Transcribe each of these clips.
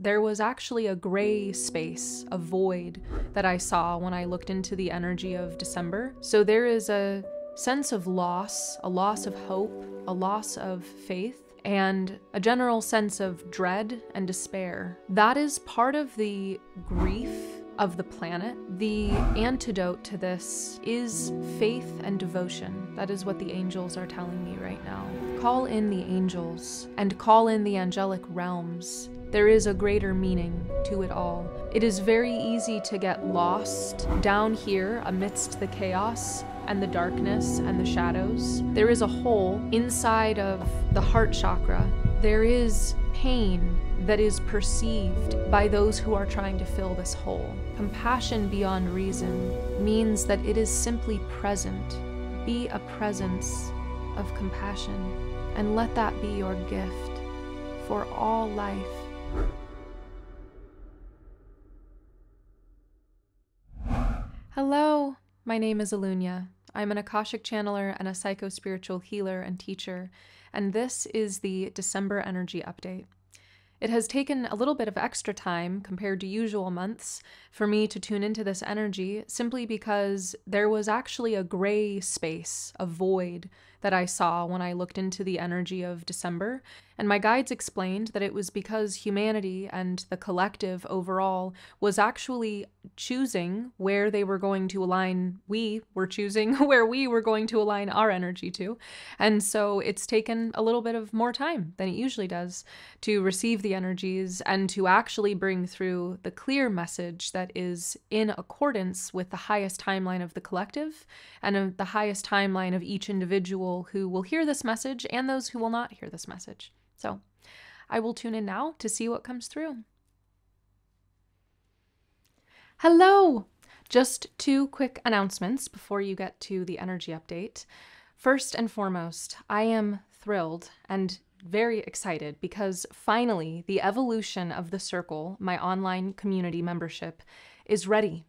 there was actually a gray space, a void that I saw when I looked into the energy of December. So there is a sense of loss, a loss of hope, a loss of faith, and a general sense of dread and despair. That is part of the grief of the planet. The antidote to this is faith and devotion. That is what the angels are telling me right now. Call in the angels and call in the angelic realms. There is a greater meaning to it all. It is very easy to get lost down here amidst the chaos and the darkness and the shadows. There is a hole inside of the heart chakra. There is pain that is perceived by those who are trying to fill this hole. Compassion beyond reason means that it is simply present. Be a presence of compassion, and let that be your gift for all life. Hello, my name is Alunya. I'm an Akashic channeler and a psycho-spiritual healer and teacher, and this is the December energy update. It has taken a little bit of extra time compared to usual months for me to tune into this energy simply because there was actually a gray space, a void that I saw when I looked into the energy of December, and my guides explained that it was because humanity and the collective overall was actually choosing where they were going to align. We were choosing where we were going to align our energy to, and so it's taken a little bit of more time than it usually does to receive the energies and to actually bring through the clear message that is in accordance with the highest timeline of the collective and of the highest timeline of each individual who will hear this message and those who will not hear this message. So I will tune in now to see what comes through. Hello! Just two quick announcements before you get to the energy update. First and foremost, I am thrilled and very excited because finally the evolution of the Circle, my online community membership, is ready.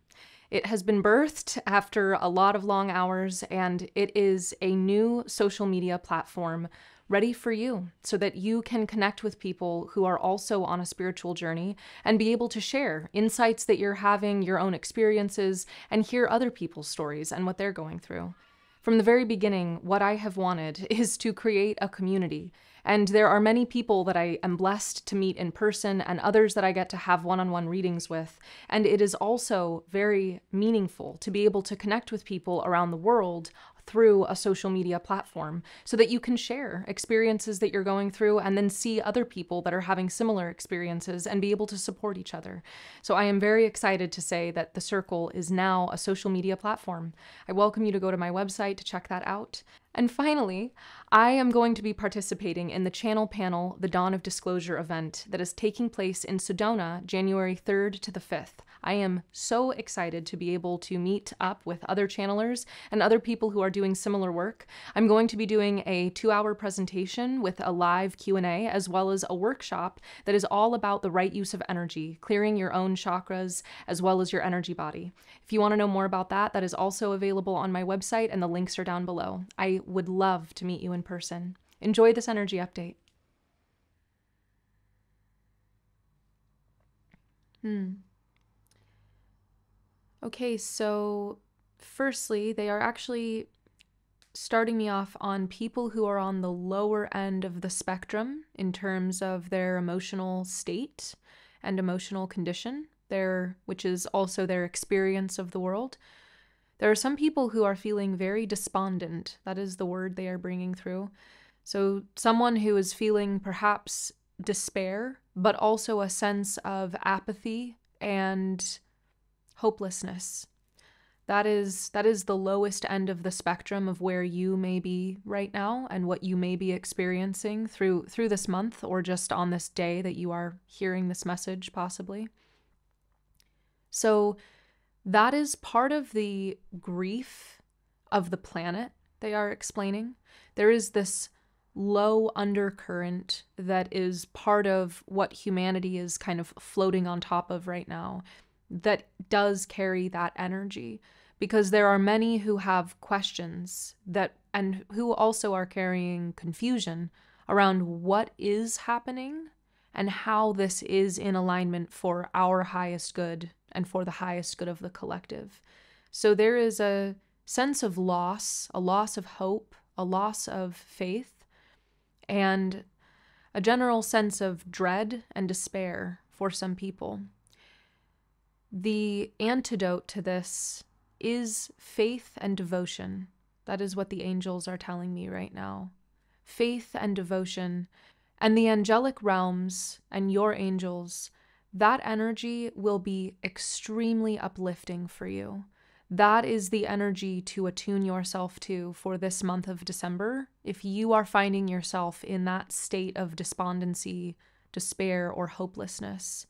It has been birthed after a lot of long hours, and it is a new social media platform ready for you so that you can connect with people who are also on a spiritual journey and be able to share insights that you're having, your own experiences, and hear other people's stories and what they're going through. From the very beginning, what I have wanted is to create a community. And there are many people that I am blessed to meet in person and others that I get to have one-on-one readings with. And it is also very meaningful to be able to connect with people around the world through a social media platform so that you can share experiences that you're going through and then see other people that are having similar experiences and be able to support each other. So I am very excited to say that the Circle is now a social media platform. I welcome you to go to my website to check that out. And finally, I am going to be participating in the channel panel, The Dawn of Disclosure event that is taking place in Sedona, January 3rd to the 5th. I am so excited to be able to meet up with other channelers and other people who are doing similar work. I'm going to be doing a 2-hour presentation with a live Q&A as well as a workshop that is all about the right use of energy, clearing your own chakras as well as your energy body. If you want to know more about that, that is also available on my website and the links are down below. I would love to meet you in person. Enjoy this energy update. Okay, so firstly, they are actually starting me off on people who are on the lower end of the spectrum in terms of their emotional state and emotional condition, which is also their experience of the world. There are some people who are feeling very despondent. That is the word they are bringing through. So someone who is feeling perhaps despair, but also a sense of apathy and hopelessness. That is the lowest end of the spectrum of where you may be right now and what you may be experiencing through this month or just on this day that you are hearing this message possibly. So that is part of the grief of the planet, they are explaining. There is this low undercurrent that is part of what humanity is kind of floating on top of right now that does carry that energy, because there are many who have questions and who also are carrying confusion around what is happening and how this is in alignment for our highest good and for the highest good of the collective. So there is a sense of loss, a loss of hope, a loss of faith, and a general sense of dread and despair for some people. The antidote to this is faith and devotion. That is what the angels are telling me right now. Faith and devotion, and the angelic realms and your angels, that energy will be extremely uplifting for you. That is the energy to attune yourself to for this month of December. If you are finding yourself in that state of despondency, despair, or hopelessness,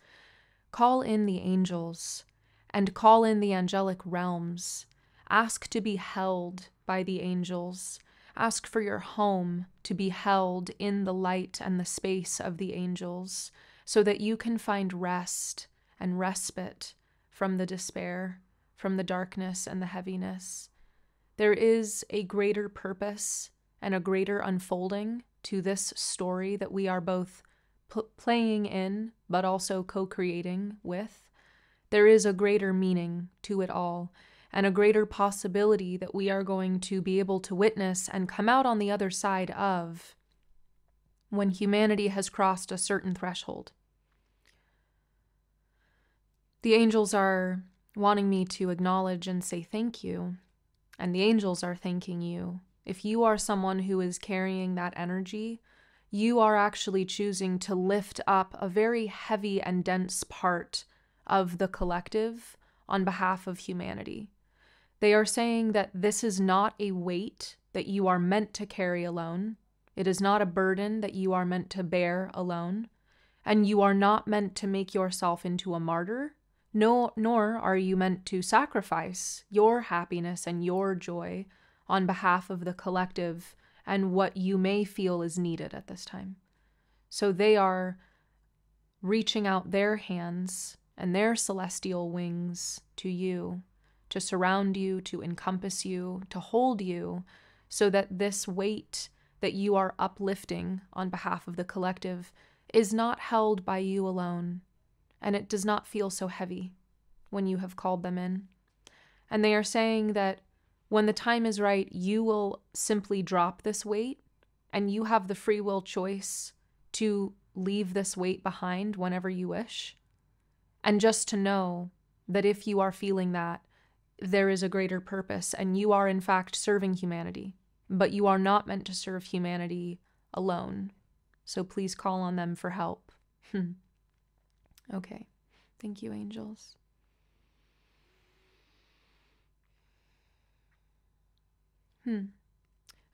call in the angels and call in the angelic realms. Ask to be held by the angels. Ask for your home to be held in the light and the space of the angels so that you can find rest and respite from the despair, from the darkness and the heaviness. There is a greater purpose and a greater unfolding to this story that we are both playing in, but also co-creating with. There is a greater meaning to it all, and a greater possibility that we are going to be able to witness and come out on the other side of when humanity has crossed a certain threshold. The angels are wanting me to acknowledge and say thank you, and the angels are thanking you. If you are someone who is carrying that energy, you are actually choosing to lift up a very heavy and dense part of the collective on behalf of humanity. They are saying that this is not a weight that you are meant to carry alone. It is not a burden that you are meant to bear alone. And you are not meant to make yourself into a martyr. No, nor are you meant to sacrifice your happiness and your joy on behalf of the collective and what you may feel is needed at this time. So they are reaching out their hands and their celestial wings to you, to surround you, to encompass you, to hold you, so that this weight that you are uplifting on behalf of the collective is not held by you alone, and it does not feel so heavy when you have called them in. And they are saying that when the time is right, you will simply drop this weight, and you have the free will choice to leave this weight behind whenever you wish. And just to know that if you are feeling that, there is a greater purpose, and you are in fact serving humanity, but you are not meant to serve humanity alone. So please call on them for help. Okay. Thank you, angels.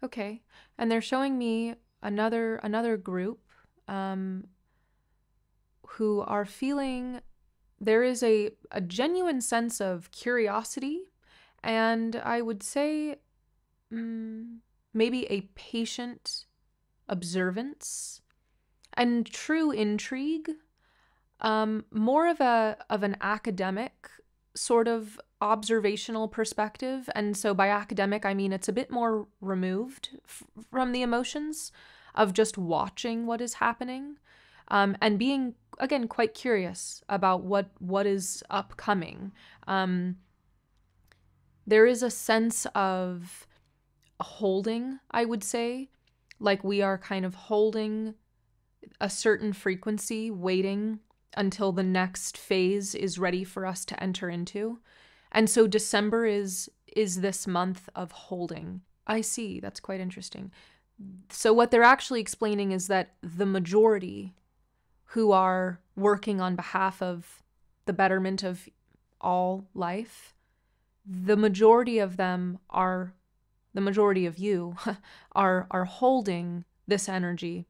Okay. And they're showing me another group who are feeling there is a genuine sense of curiosity, and I would say maybe a patient observance and true intrigue, more of an academic sort of observational perspective. And so by academic, I mean it's a bit more removed from the emotions of just watching what is happening, and being, again, quite curious about what is upcoming. There is a sense of holding, I would say, like we are kind of holding a certain frequency, waiting until the next phase is ready for us to enter into. And so December is this month of holding. I see. That's quite interesting. So what they're actually explaining is that the majority who are working on behalf of the betterment of all life, the majority of them are, the majority of you are holding this energy,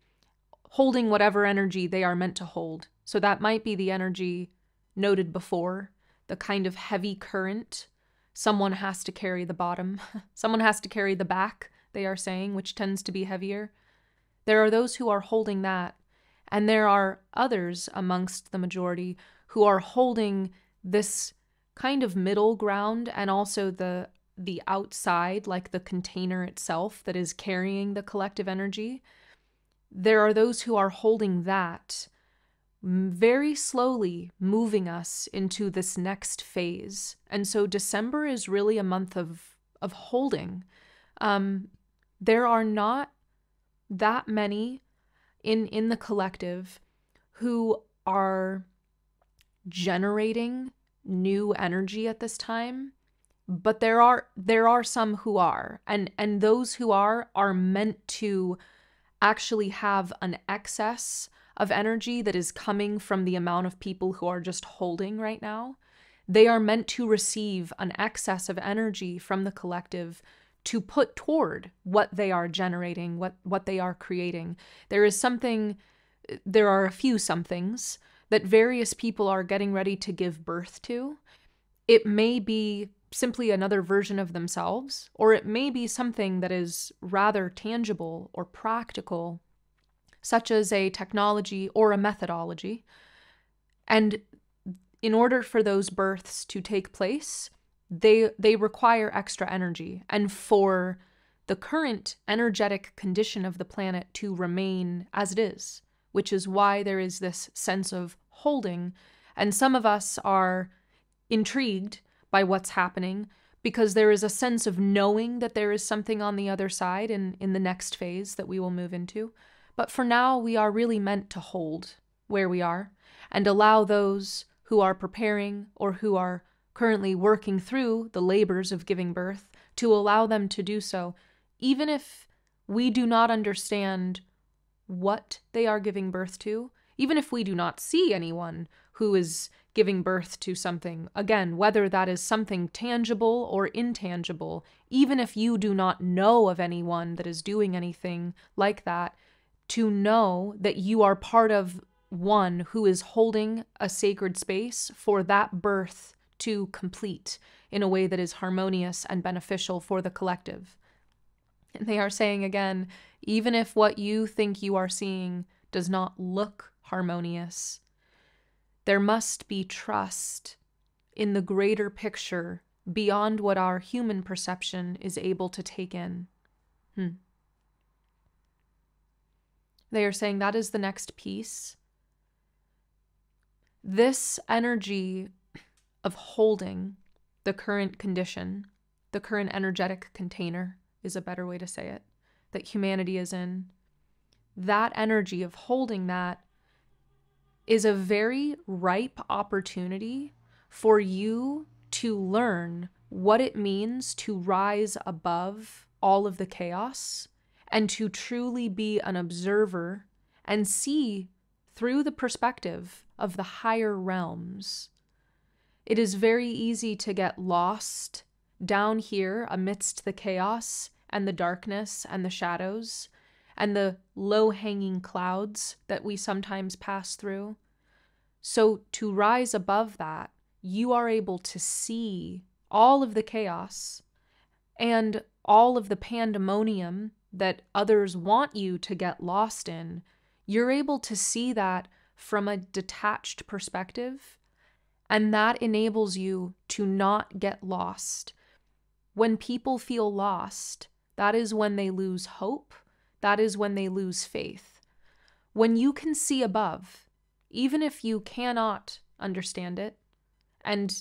holding whatever energy they are meant to hold. So that might be the energy noted before, the kind of heavy current. Someone has to carry the bottom. Someone has to carry the back, they are saying, which tends to be heavier. There are those who are holding that. And there are others amongst the majority who are holding this kind of middle ground, and also the outside, like the container itself that is carrying the collective energy. There are those who are holding that very slowly moving us into this next phase. And so December is really a month of holding. There are not that many in the collective who are generating new energy at this time, but there are some who are, and those who are meant to actually have an excess of energy that is coming from the amount of people who are just holding right now. They are meant to receive an excess of energy from the collective to put toward what they are generating, what they are creating. There are a few somethings that various people are getting ready to give birth to. It may be simply another version of themselves, or it may be something that is rather tangible or practical, such as a technology or a methodology. And in order for those births to take place, they require extra energy. And for the current energetic condition of the planet to remain as it is, which is why there is this sense of holding. And some of us are intrigued by what's happening because there is a sense of knowing that there is something on the other side in the next phase that we will move into. But for now, we are really meant to hold where we are and allow those who are preparing or who are currently working through the labors of giving birth to allow them to do so, even if we do not understand what they are giving birth to, even if we do not see anyone who is giving birth to something, again, whether that is something tangible or intangible, even if you do not know of anyone that is doing anything like that, to know that you are part of one who is holding a sacred space for that birth to complete in a way that is harmonious and beneficial for the collective. And they are saying again, even if what you think you are seeing does not look harmonious, there must be trust in the greater picture beyond what our human perception is able to take in. They are saying that is the next piece. This energy of holding the current condition, the current energetic container is a better way to say it, that humanity is in, that energy of holding that is a very ripe opportunity for you to learn what it means to rise above all of the chaos and to truly be an observer and see through the perspective of the higher realms. It is very easy to get lost down here amidst the chaos and the darkness and the shadows and the low-hanging clouds that we sometimes pass through. So to rise above that, you are able to see all of the chaos and all of the pandemonium that others want you to get lost in. You're able to see that from a detached perspective, and that enables you to not get lost. When people feel lost, that is when they lose hope. That is when they lose faith. When you can see above, even if you cannot understand it, and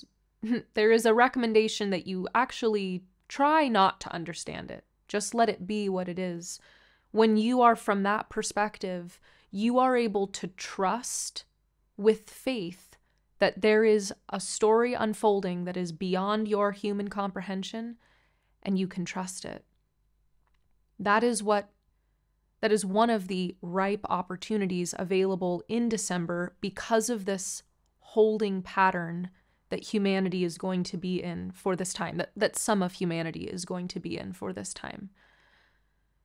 there is a recommendation that you actually try not to understand it. Just let it be what it is. When you are from that perspective, you are able to trust with faith that there is a story unfolding that is beyond your human comprehension, and you can trust it. That is one of the ripe opportunities available in December because of this holding pattern that humanity is going to be in for this time, that some of humanity is going to be in for this time.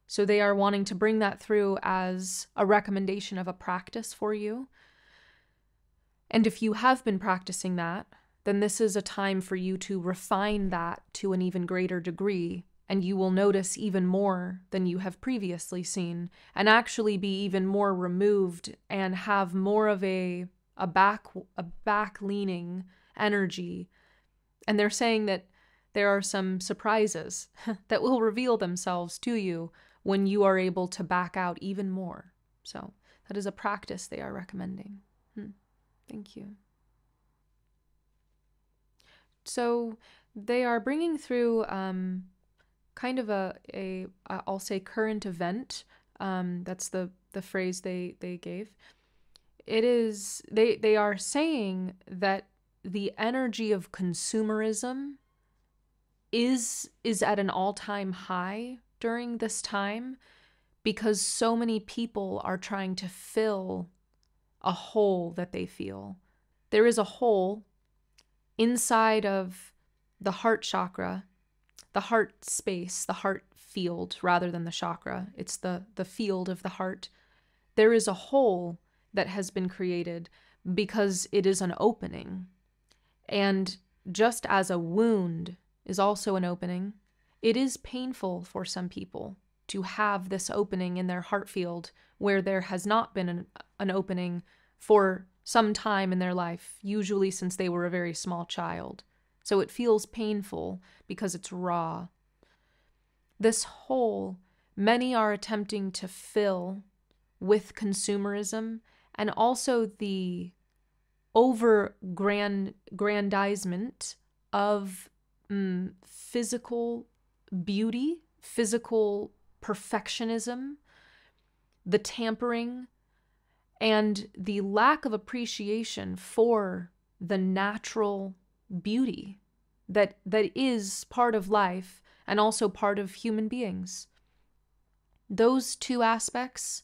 So they are wanting to bring that through as a recommendation of a practice for you. And if you have been practicing that, then this is a time for you to refine that to an even greater degree, and you will notice even more than you have previously seen, and actually be even more removed and have more of a back-leaning energy. And they're saying that there are some surprises that will reveal themselves to you when you are able to back out even more. So that is a practice they are recommending. Thank you. So they are bringing through kind of I'll say current event. That's the phrase they gave. It is they are saying that the energy of consumerism is at an all-time high during this time, because so many people are trying to fill a hole that they feel. There is a hole inside of the heart chakra, the heart space, the heart field, rather than the chakra. It's the field of the heart. There is a hole that has been created because it is an opening. And just as a wound is also an opening, it is painful for some people to have this opening in their heart field where there has not been an opening for some time in their life, usually since they were a very small child. So it feels painful because it's raw. This hole, many are attempting to fill with consumerism and also the over-grandizement of physical beauty, physical perfectionism, the tampering, and the lack of appreciation for the natural beauty that is part of life and also part of human beings. Those two aspects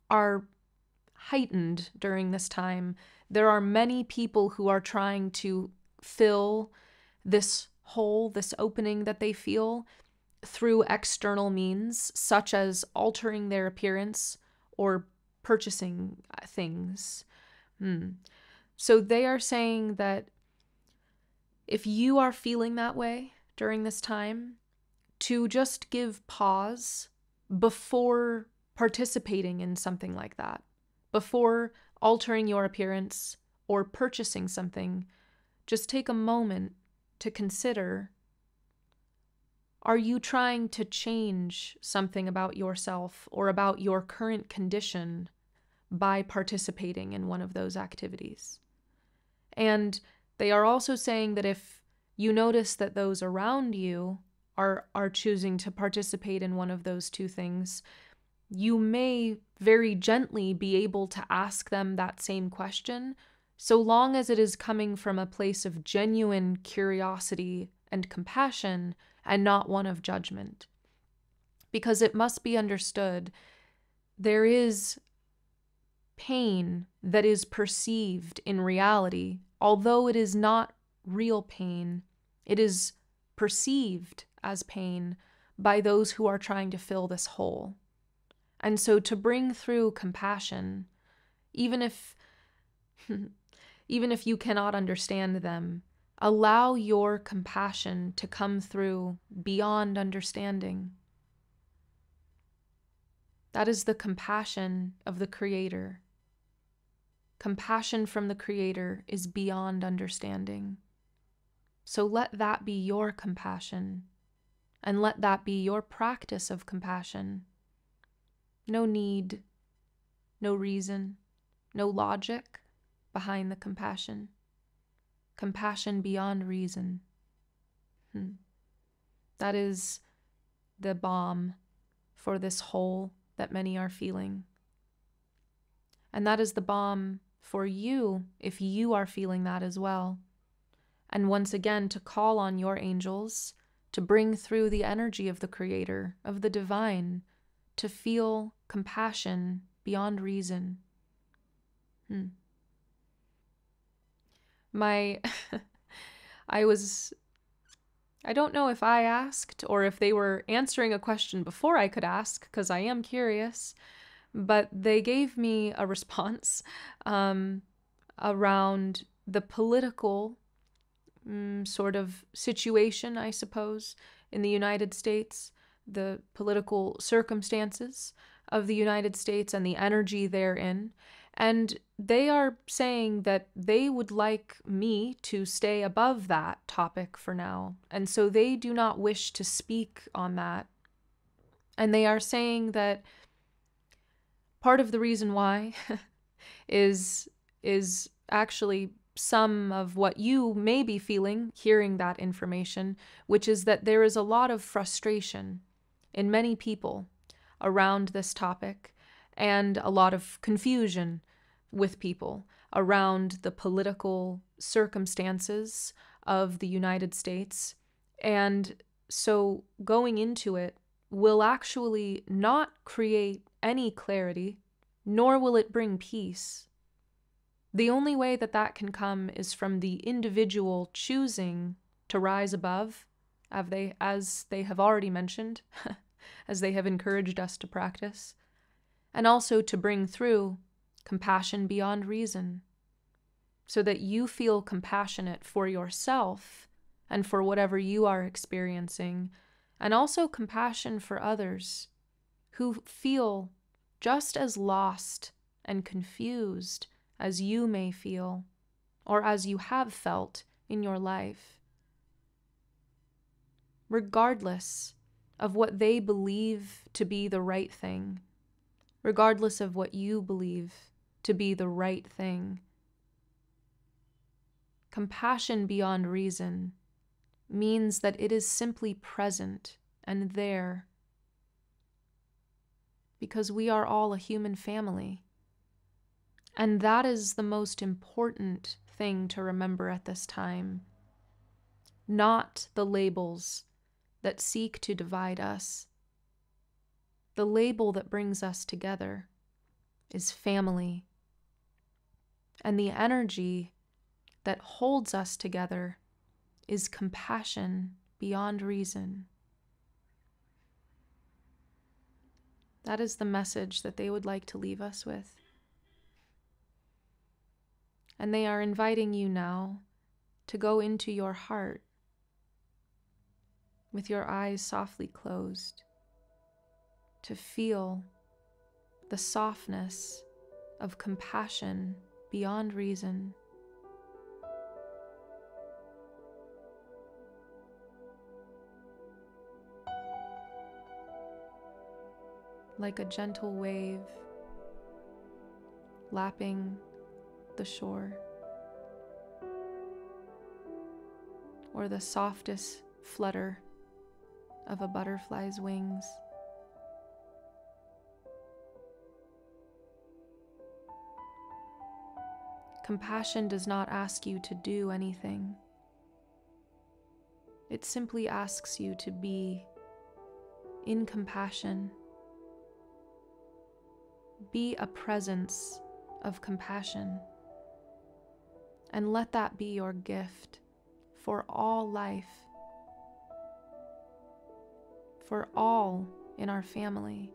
are heightened during this time. There are many people who are trying to fill this hole, this opening that they feel, through external means, such as altering their appearance or purchasing things. So they are saying that if you are feeling that way during this time, to just give pause before participating in something like that, before altering your appearance or purchasing something. Just take a moment to consider, are you trying to change something about yourself or about your current condition by participating in one of those activities? And they are also saying that if you notice that those around you are choosing to participate in one of those two things, you may very gently be able to ask them that same question, so long as it is coming from a place of genuine curiosity and compassion and not one of judgment. Because it must be understood, there is pain that is perceived in reality. Although it is not real pain, it is perceived as pain by those who are trying to fill this hole. And so to bring through compassion, even if you cannot understand them, allow your compassion to come through beyond understanding. That is the compassion of the Creator. Compassion from the Creator is beyond understanding. So let that be your compassion, and let that be your practice of compassion. No need, no reason, no logic behind the compassion. Compassion beyond reason. That is the balm for this hole that many are feeling. And that is the balm for you if you are feeling that as well. And once again, to call on your angels to bring through the energy of the Creator, of the divine, to feel compassion beyond reason. I don't know if I asked or if they were answering a question before I could ask, because I am curious, but they gave me a response around the political sort of situation, I suppose, in the United States, the political circumstances of the United States and the energy therein. And they are saying that they would like me to stay above that topic for now. And so they do not wish to speak on that. And they are saying that part of the reason why is is actually some of what you may be feeling hearing that information, which is that there is a lot of frustration in many people around this topic, and a lot of confusion with people around the political circumstances of the United States. And so going into it will actually not create any clarity, nor will it bring peace. The only way that that can come is from the individual choosing to rise above, as they have already mentioned, as they have encouraged us to practice, and also to bring through compassion beyond reason, so that you feel compassionate for yourself and for whatever you are experiencing, and also compassion for others who feel just as lost and confused as you may feel, or as you have felt in your life. Regardless of what they believe to be the right thing, regardless of what you believe to be the right thing, compassion beyond reason means that it is simply present and there, because we are all a human family. And that is the most important thing to remember at this time. Not the labels that seek to divide us. The label that brings us together is family. And the energy that holds us together is compassion beyond reason. That is the message that they would like to leave us with. And they are inviting you now to go into your heart with your eyes softly closed, to feel the softness of compassion beyond reason. Like a gentle wave lapping the shore, or the softest flutter of a butterfly's wings. Compassion does not ask you to do anything. It simply asks you to be in compassion. Be a presence of compassion, and let that be your gift for all life, for all in our family.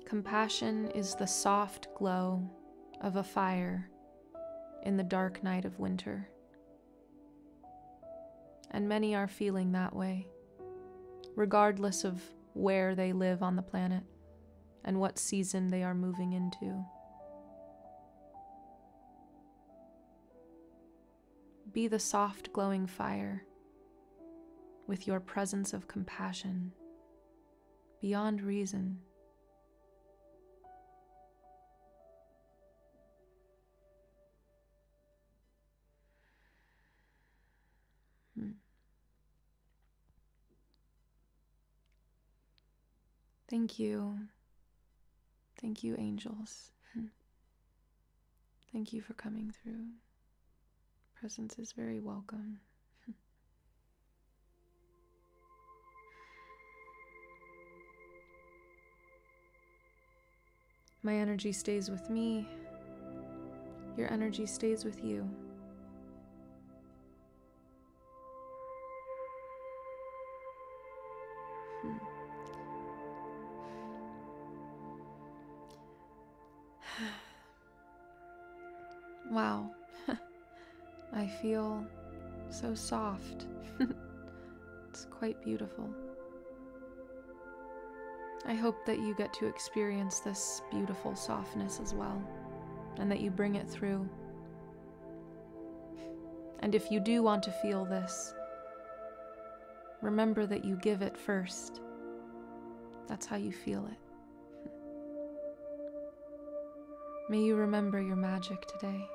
Compassion is the soft glow of a fire in the dark night of winter. And many are feeling that way, regardless of where they live on the planet and what season they are moving into. Be the soft glowing fire with your presence of compassion beyond reason. Thank you. Thank you, angels. Thank you for coming through. Presence is very welcome. My energy stays with me. Your energy stays with you. Wow, I feel so soft. It's quite beautiful. I hope that you get to experience this beautiful softness as well, and that you bring it through. And if you do want to feel this, remember that you give it first. That's how you feel it. May you remember your magic today.